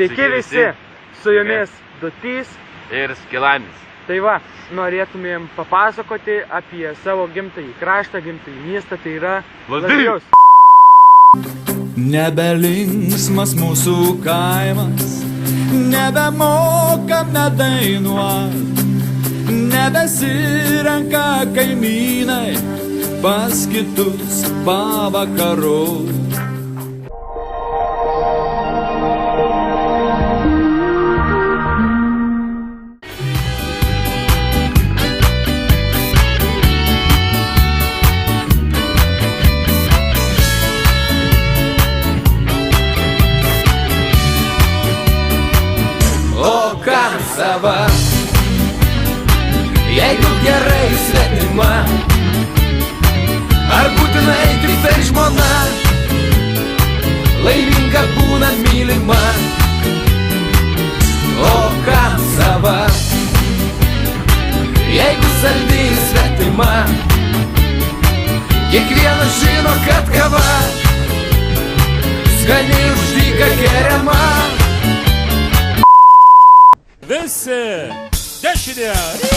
Sveiki visi, su jumis Dutys ir Skilanis. Tai va, norėtumėm papasakoti apie savo gimtąjį kraštą, gimtąjį miestą, tai yra Lazdijus. Nebelinksmas mūsų kaimas, nebemokame dainuot, nebesirenka kaimynai pas kitus pavakarot. Kam sava, jeigu gerai svetima, ar būtinai tik tai žmona, laiminga būna mylima. O kam sava, jeigu saldi svetima, kiekvienas žino, kad kava skaniai už dyką geriama. Visi dešinė!